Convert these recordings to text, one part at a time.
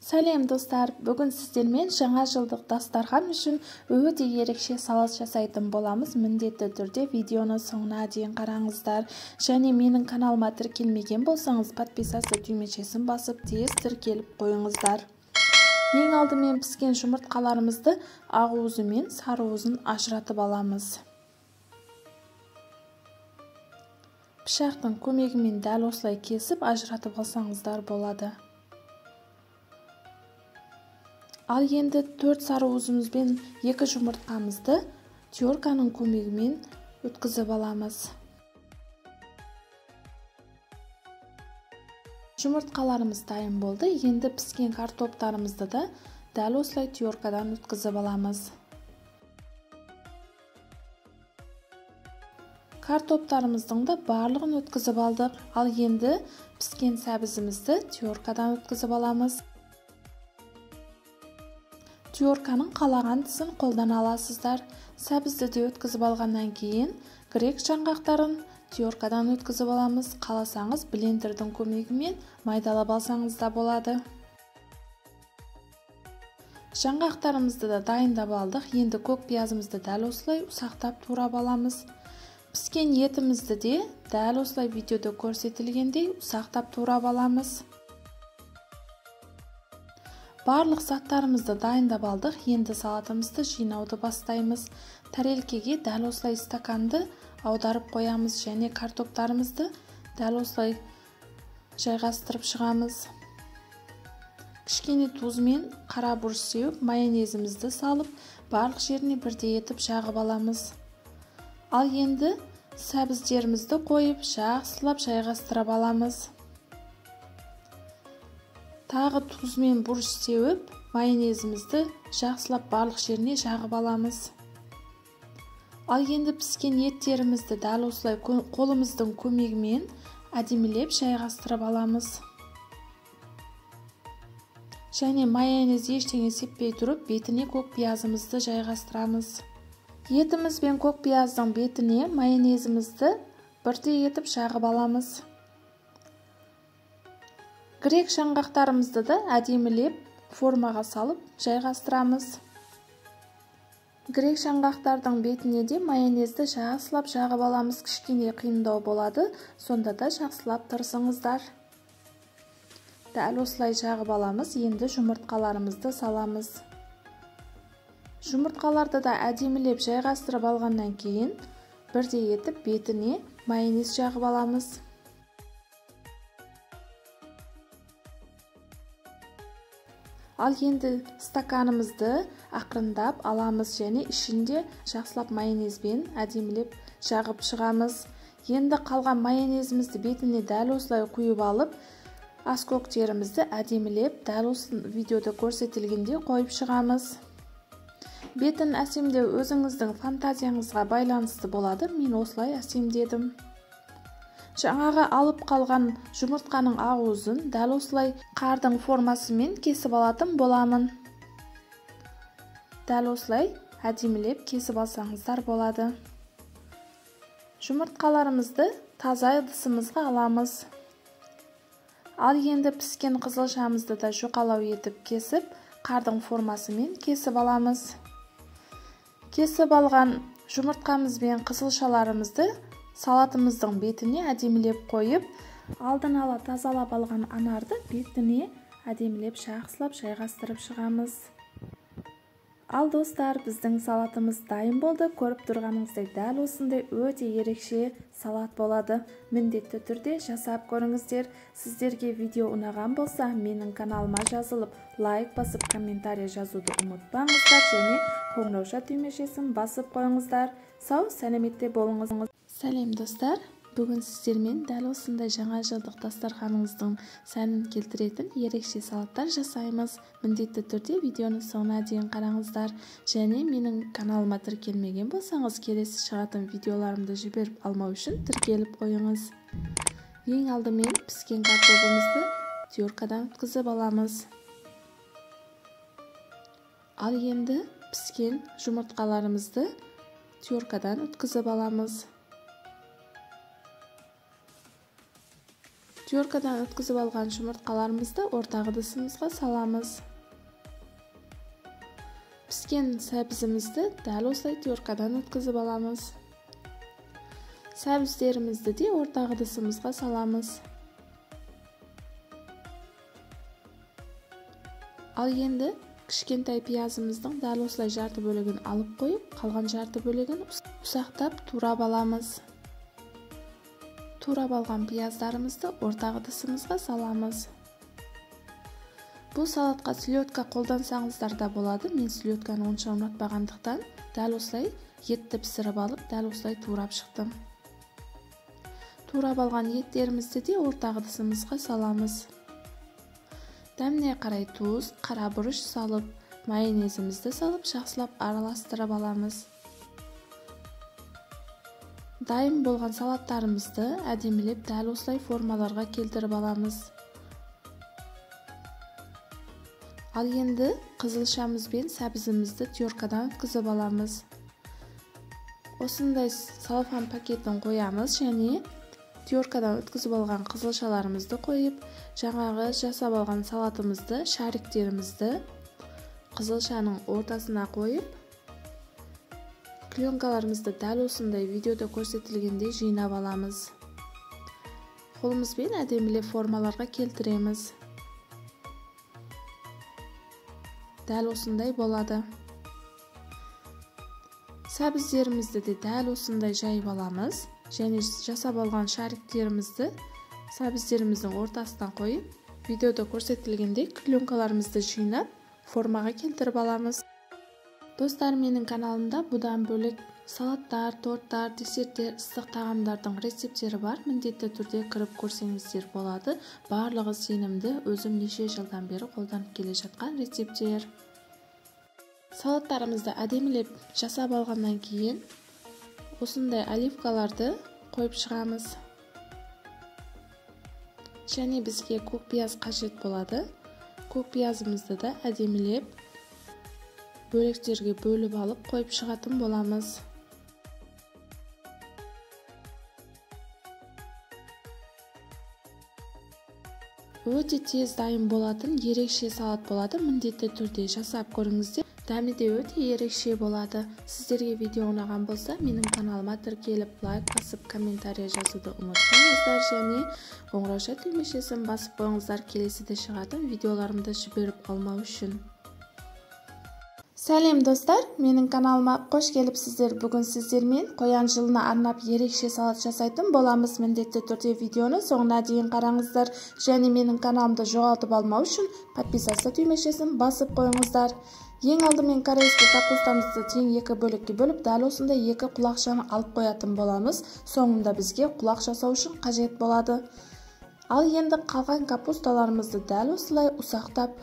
Сәлем достар, бүгін сіздермен жаңа жылдық дастархан үшін өте ерекше салат жасайтын боламыз. Міндетті түрде видеоны соңына дейін қараңыздар. Және менің каналыма тіркелмеген болсаңыз, подписаться түймешесін басып, тез тіркеліп қойыңыздар. Ең алдымен піскен жұмыртқаларымызды ақ уызы мен сары уызын ажыратып аламыз. Пышақтың көмегімен дәл осылай кесіп ажыратып алсаңыздар болады. Ал енді 4 сары уызымыз бен 2 жұмыртқамызды терканың көмегімен өткізіп аламыз. Жұмыртқаларымыз дайын болды. Енді піскен картоптарымызды да дәл осылай теркадан өткізіп аламыз. Картоптарымыздың да барлығын өткізіп алдық. Ал енді піскен сәбізімізді теркадан өткізіп аламыз. Терканың қалаған тұсын қолдана аласыздар. Сәбізді де өткізіп алғаннан кейін грек жаңғақтарын теркадан өткізіп аламыз. Қаласаңыз блендердің көмегімен майдалап алсаңыз да болады. Жаңғақтарымызды да дайындап алдық. Енді көк пиязымызды дәл осылай ұсақтап турап аламыз. Піскен етімізді де дәл осылай видеода көрсетілгендей ұсақтап турап аламыз. Барлық заттарымызды дайындап алдық. Енді салатымызды жинауды бастаймыз. Тарелкеге дәл осылай стаканды аударып қоямыз және картоптарымызды дәл осылай жайғастырып шығамыз. Кішкене тұз мен қара бұрыш сеуіп, майонезімізді салып, барлық жеріне бірдей етіп жағып аламыз. Ал енді сәбіздерімізді қойып, жақсылап жайғастырып аламыз. Тағы тұз мен бұрыш сеуіп, майонезімізді жақсылап барлық жеріне жағып аламыз. Ал енді піскен еттерімізді дәл осылай қолымыздың көмегімен әдемілеп жайғастырып аламыз. Және майонез ештеңе сеппей тұрып, бетіне көк пиязымызды жайғастырамыз. Етіміз бен көк пияздың бетіне майонезімізді бірдей етіп жағып аламыз. Грек жаңғақтарымызды да әдемілеп формаға салып жайғастырамыз. Грек жаңғақтардың бетіне де майонезді жақсылап жағып аламыз. Кішкене қиындау болады, сонда да жақсылап тырысыңыздар. Дәл осылай жағып аламыз. Енді жұмыртқаларымызды саламыз. Жұмыртқаларды да әдемілеп жайғастырып алғаннан кейін бірдей етіп бетіне майонез жағып аламыз. Ал енді стаканымызды ақырындап аламыз және ішінде жақсылап майонезбен әдемілеп жағып шығамыз. Енді қалған майонезімізді бетіне дәл осылай құйып алып, аскөктерімізді әдемілеп дәл осы видеода көрсетілгенде қойып шығамыз. Бетін әсемдеу өзіңіздің фантазияңызға байланысты болады. Мен осылай әсемдедім. Жаңағы алып қалған жұмыртқаның ақ уызын дәл осылай қардың формасымен кесіп алатын боламын. Дәл осылай әдемілеп кесіп алсаңыздар болады. Жұмыртқаларымызды таза ыдысымызға аламыз. Ал енді піскен қызылшамызды да жұқалау етіп кесіп, қардың формасымен кесіп аламыз. Кесіп алған жұмыртқамыз бен қызылшаларымызды салатымыздың бетіне әдемілеп қойып, алдын ала тазалап алған анарды бетіне әдемілеп жақсылап жайғастырып шығамыз. Ал достар, біздің салатымыз дайын болды. Көріп тұрғаныңыздай дәл осындай өте ерекше салат болады. Міндетті түрде жасап көріңіздер. Сіздерге видео ұнаған болса, менің каналыма жазылып, лайк басып, комментарий жазуды ұмытпаңыздар және қоңырауша түймешесін басып қойыңыздар. Сау, сәлеметте болыңыз. Сәлем достар, бүгін сіздермен дәл осындай жаңа жылдық дастарханыңыздың сәнін келтіретін ерекше салаттар жасаймыз. Міндетті түрде видеоны соңына дейін қараңыздар. Және менің каналыма тіркелмеген болсаңыз, келесі шығатын видеоларымды жіберіп алмау үшін тіркеліп қойыңыз. Ең алдымен піскен картоплымызды теркадан өткізіп аламыз. Ал енді піскен жұмыртқаларымызды теркадан өткізіп аламыз. Теркадан өткізіп алған жұмыртқаларымызды ортақ ыдысымызға саламыз. Піскен сәбізімізді дәл осылай теркадан өткізіп аламыз. Сәбіздерімізді де ортақ ыдысымызға саламыз. Ал енді кішкентай пиязымыздың дәл осылай жарты бөлігін алып қойып, қалған жарты бөлігін ұсақтап турап аламыз. Турап алған пияздарымызды ортақ ыдысымызға саламыз. Бұл салатқа селедка қолдансаңыздар да болады. Мен селедканы онша ұнатпағандықтан дәл осылай етті пісіріп алып, дәл осылай турап шықтым. Турап алған еттерімізді де ортақ ыдысымызға саламыз. Дәміне қарай тұз, қара бұрыш салып, майонезімізді салып, жақсылап араластырып аламыз. Дайын болған салаттарымызды әдемілеп дәл осылай формаларға келтіріп аламыз. Ал енді қызылшамыз бен сәбізімізді теркадан өткізіп аламыз. Осындай салфан пакетін қоямыз және теркадан өткізіп алған қызылшаларымызды қойып, жаңағы жасап алған салатымызды, шариктерімізді қызылшаның ортасына қойып, пленкаларымызды дәл осындай видеода көрсетілгендей жинап аламыз. Қолымызбен әдемілеп формаларға келтіреміз. Дәл осындай болады. Сәбіздерімізді де дәл осындай жайып аламыз. Және жасап алған шариктерімізді сәбіздеріміздің ортасынан қойып, видеода көрсетілгендей пленкаларымызды жинап, формаға келтіріп аламыз. Достар, менің каналымда бұдан бөлек салаттар, торттар, десерттер, ыстық тағамдардың рецептері бар. Міндетті түрде кіріп көрсеңіздер болады. Барлығы сенімді, өзім неше жылдан бері қолданып келе жатқан рецептер. Салаттарымызды әдемілеп жасап алғаннан кейін осындай оливкаларды қойып шығамыз. Және бізге көк пияз қажет болады. Көк пиязымызды да әдемілеп бөліктерге бөліп алып қойып шығатын боламыз. Өте тез дайын болатын ерекше салат болады. Міндетті түрде жасап көріңіздер. Дәмі де өте ерекше болады. Сіздерге видео ұнаған болса, менің каналыма тіркеліп, лайк басып, комментария жазуды ұмытпаңыздар және қоңырау түймешесін басып қойыңыздар, келесіде шығатын видеоларымды жіберіп қалмау үшін. Сәлем достар, менің каналыма қош келіпсіздер. Бүгін сіздермен қоян жылына арнап ерекше салат жасайтын боламыз. Міндетті түрде видеоны соңына дейін қараңыздар және менің каналымды жоғалтып алмау үшін подписаться түймешесін басып қойыңыздар. Ең алдымен корейский капустамызды тең екі бөлікке бөліп, дәл осындай екі құлақшаны алып қоятын боламыз. Соңында бізге құлақ жасау үшін қажет болады. Ал енді қалған капусталарымызды дәл осылай ұсақтап,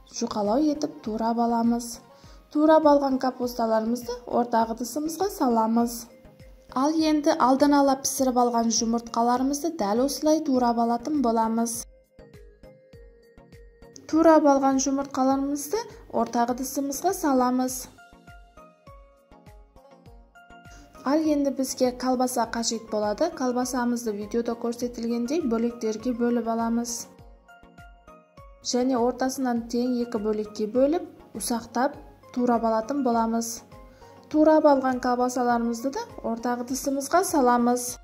жұқалау етіп турап аламыз. Турап алған капусталарымызды ортақ ыдысымызға саламыз. Ал енді алдын ала пісіріп алған жұмыртқаларымызды дәл осылай турап алатын боламыз. Турап алған жұмыртқаларымызды ортақ ыдысымызға саламыз. Ал енді бізге колбаса қажет болады. Колбасамызды видеода көрсетілгендей бөліктерге бөліп аламыз. Және ортасынан тең екі бөлікке бөліп, ұсақтап турап алатын боламыз. Турап алған колбасаларымызды да ортақ ыдысымызға саламыз.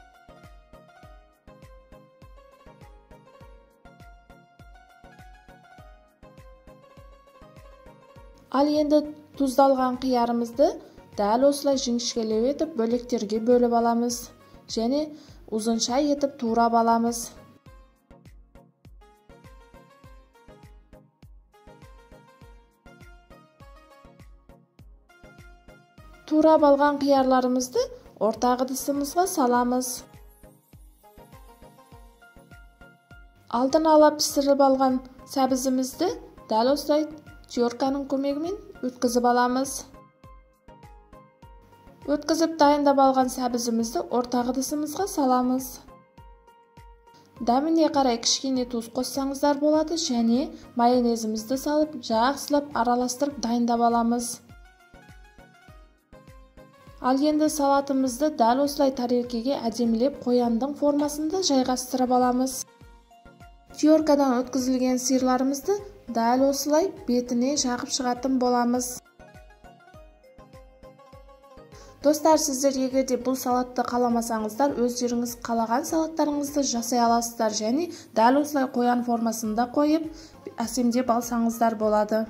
Ал енді тұздалған қиярымызды дәл осылай жіңішкелеу етіп бөліктерге бөліп аламыз. Және ұзынша етіп турап аламыз. Турап алған қиярларымызды ортақ ыдысымызға саламыз. Алдын ала пісіріп алған сәбізімізді дәл осылай терканың көмегімен өткізіп аламыз. Өткізіп дайындап алған сәбізімізді ортақ ыдысымызға саламыз. Дәміне қарай кішкене тұз қоссаңыздар болады және майонезімізді салып, жақсылап араластырып дайындап аламыз. Ал енді салатымызды дәл осылай тарелкеге әдемілеп қояндың формасында жайғастырып аламыз. Тиоркадан өткізілген сыйырларымызды дәл осылай бетіне жағып шығатын боламыз. Достар, сіздер егерде бұл салатты қаламасаңыздар, өздеріңіз қалаған салаттарыңызды жасай аласыздар және дәл осылай қоян формасында қойып, әсемдеп алсаңыздар болады.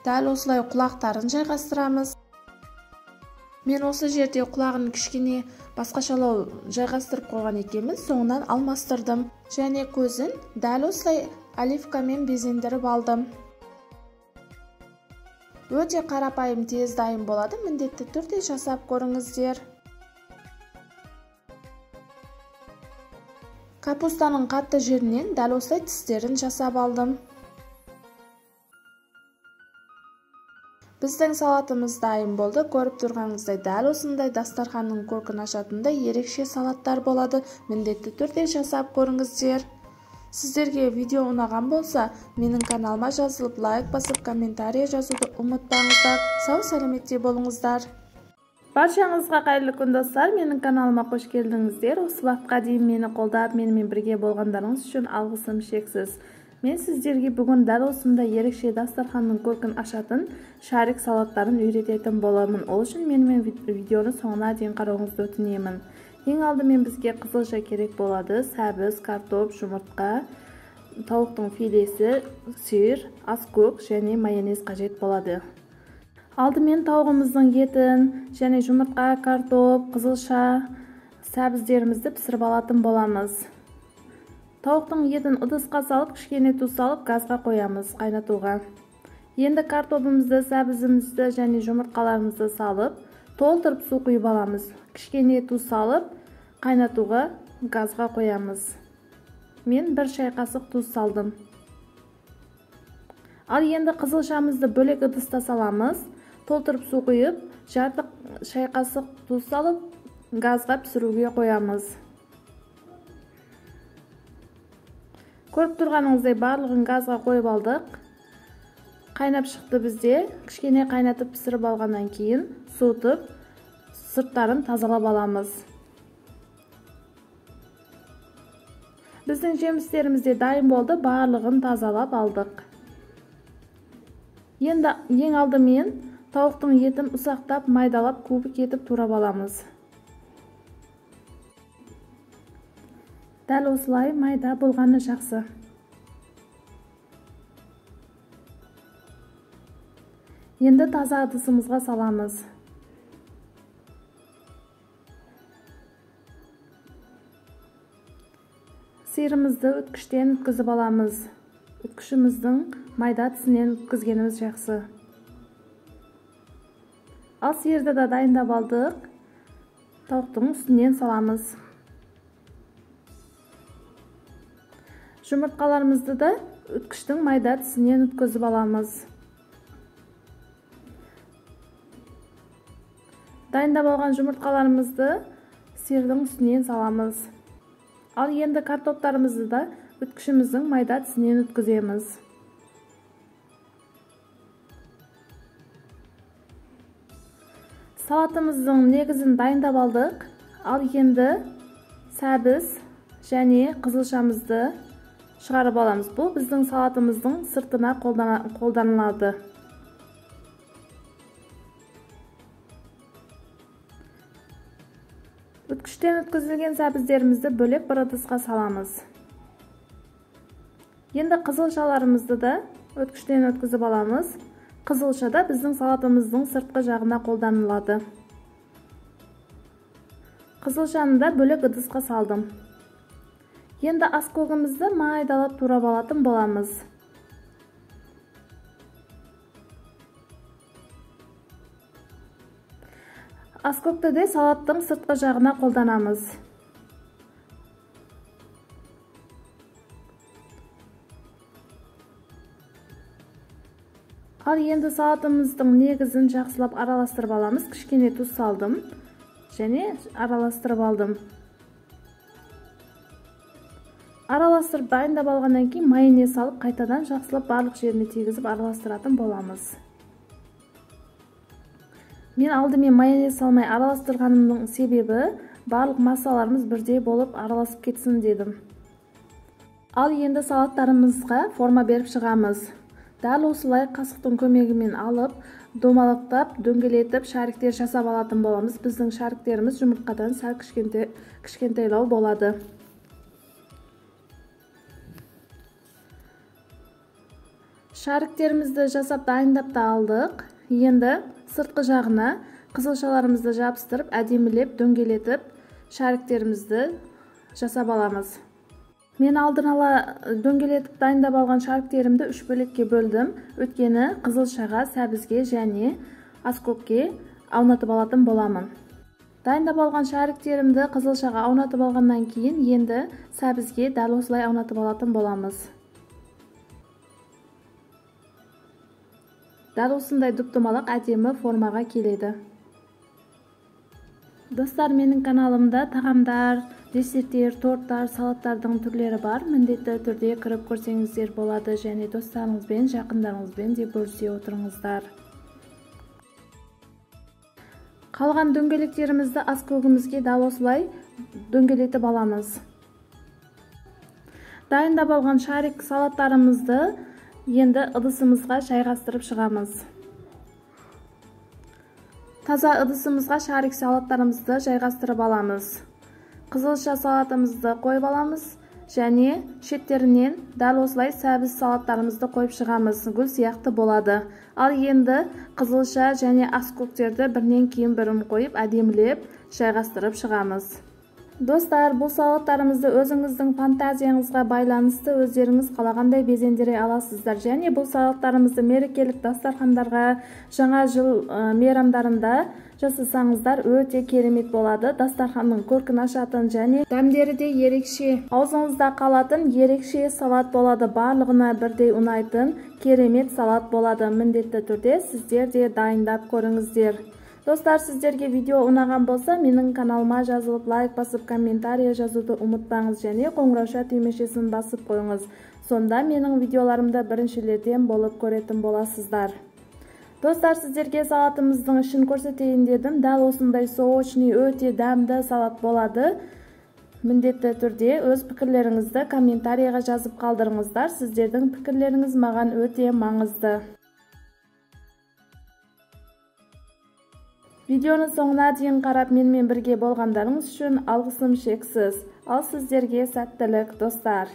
Дәл осылай құлақтарын жайғастырамыз. Мен осы жерде құлағын кішкене басқашалау жайғастырып қойған екенмін, соңынан алмастырдым. Және көзін дәл осылай оливкамен безендіріп алдым. Өте қарапайым, тез дайын болады, міндетті түрде жасап көріңіздер. Капустаның қатты жерінен дәл осылай тістерін жасап алдым. Біздің салатымыз дайын болды. Көріп тұрғаныңыздай дәл осындай дастарханның көркін ашатындай ерекше салаттар болады. Міндетті түрде жасап көріңіздер. Сіздерге видео ұнаған болса, менің каналыма жазылып, лайк басып, комментария жазуды ұмытпаңыздар. Сау сәлеметте болыңыздар. Баршаңызға қайырлы күн достар, менің каналыма қош келдіңіздер. Осы уақытқа дейін мені қолдап, менімен бірге болғандарыңыз үшін алғысым шексіз. Мен сіздерге бүгін дәл осындай ерекше дастарханның көркін ашатын шарик салаттарын үйрететін боламын. Ол үшін менімен видеоны соңына дейін қарауыңызды өтінемін. Ең алдымен бізге қызылша керек болады. Сәбіз, картоп, жұмыртқа, тауықтың филесі, сиыр, аскөк және майонез қажет болады. Алдымен тауығымыздың етін және жұмыртқа, картоп, қызылша, сәбіздерімізді пісіріп алатын боламыз. Тауықтың етін ыдысқа салып, кішкене тұз салып, газға қоямыз қайнатуға. Енді картопымызды, сәбізімізді және жұмыртқаларымызды салып, толтырып су құйып аламыз. Кішкене тұз салып, қайнатуға газға қоямыз. Мен 1 шай қасық тұз салдым. Ал енді қызылшамызды бөлек ыдыста саламыз. Толтырып су құйып, жарты шай қасық тұз салып, газға пісіруге қоямыз. Көріп тұрғаныңыздай барлығын газға қойып алдық. Қайнап шықты бізде. Кішкене қайнатып пісіріп алғаннан кейін суытып, сырттарын тазалап аламыз. Біздің жемістеріміз де дайын болды, барлығын тазалап алдық. Енді ең алдымен тауықтың етін ұсақтап, майдалап, кубик етіп турап аламыз. Дәл осылай майда болғаны жақсы. Енді таза ыдысымызға саламыз. Сиырымызды өткіштен өткізіп аламыз. Өткішіміздің майда тісінен өткізгеніміз жақсы. Ал сиырды да дайындап алдық. Тауықтың үстінен саламыз. Жұмыртқаларымызды да өткіштің майда тісінен өткізіп аламыз. Дайындап алған жұмыртқаларымызды сиырдың үстінен саламыз. Ал енді картоптарымызды да өткішіміздің майда тісінен өткіземіз. Салатымыздың негізін дайындап алдық. Ал енді сәбіз және қызылшамызды шығарып аламыз. Бұл біздің салатымыздың сыртына қолданылады. Өткіштен өткізілген сәбіздерімізді бөлек бір ыдысқа саламыз. Енді қызылшаларымызды да өткіштен өткізіп аламыз. Қызылша да біздің салатымыздың сыртқы жағына қолданылады. Қызылшаны да бөлек ыдысқа салдым. Енді аскөгімізді майдалап турап алатын боламыз. Аскөкті де салаттың сыртқы жағына қолданамыз. Ал енді салатымыздың негізін жақсылап араластырып аламыз. Кішкене тұз салдым және араластырып алдым. Араластырып дайындап алғаннан кейін майонез салып, қайтадан жақсылап барлық жеріне тегізіп араластыратын боламыз. Мен алдымен майонез салмай араластырғанымның себебі барлық массаларымыз бірдей болып араласып кетсін дедім. Ал енді салаттарымызға форма беріп шығамыз. Дәл осылай қасықтың көмегімен алып, домалақтап, дөңгелетіп, шариктер жасап алатын боламыз. Біздің шариктеріміз жұмыртқадан сәл кішкентайлау болады. Шариктерімізді жасап дайындап та алдық. Енді сыртқы жағына қызылшаларымызды жабыстырып, әдемілеп, дөңгелетіп, шариктерімізді жасап аламыз. Мен алдын ала дөңгелетіп дайындап алған шариктерімді 3 бөлікке бөлдім. Өткені қызылшаға, сәбізге және аскөкке аунатып алатын боламын. Дайындап алған шариктерімді қызылшаға аунатып алғаннан кейін, енді сәбізге дәл осылай аунатып алатын боламыз. Дәл осындай дүп-домалақ әдемі формаға келеді. Достар, менің каналымда тағамдар, десерттер, торттар, салаттардың түрлері бар. Міндетті түрде кіріп көрсеңіздер болады, және достарыңызбен, жақындарыңызбен де бөлісе отырыңыздар. Қалған дөңгелектерімізді аскөгімізге дәл осылай дөңгелетіп аламыз. Дайындап алған шарик салаттарымызды енді ыдысымызға жайғастырып шығамыз. Таза ыдысымызға шарик салаттарымызды жайғастырып аламыз. Қызылша салатымызды қойып аламыз және шеттерінен дәл осылай сәбіз салаттарымызды қойып шығамыз. Гүл сияқты болады. Ал енді қызылша және аскөктерді бірінен кейін бірін қойып, әдемілеп жайғастырып шығамыз. Достар, бұл салаттарымызды өзіңіздің фантазияңызға байланысты өздеріңіз қалағандай безендіре аласыздар. Және бұл салаттарымызды мерекелік дастархандарға, жаңа жыл мейрамдарында жасасаңыздар өте керемет болады. Дастарханның көркін ашатын және дәмдері де ерекше, аузыңызда қалатын ерекше салат болады. Барлығына бірдей ұнайтын керемет салат болады. Міндетті түрде сіздер де дайындап көріңіздер. Достар, сіздерге видео ұнаған болса, менің каналыма жазылып, лайк басып, комментария жазуды ұмытпаңыз және қоңырауша түймешесін басып қойыңыз. Сонда менің видеоларымда біріншілерден болып көретін боласыздар. Достар, сіздерге салатымыздың ішін көрсетейін дедім. Дәл осындай сочный, өте дәмді салат болады. Міндетті түрде өз пікірлеріңізді комментарияға жазып қалдырыңыздар. Сіздердің пікірлеріңіз маған өте маңызды. Видеоны соңына дейін қарап менімен бірге болғандарыңыз үшін алғысым шексіз. Ал сіздерге сәттілік, достар.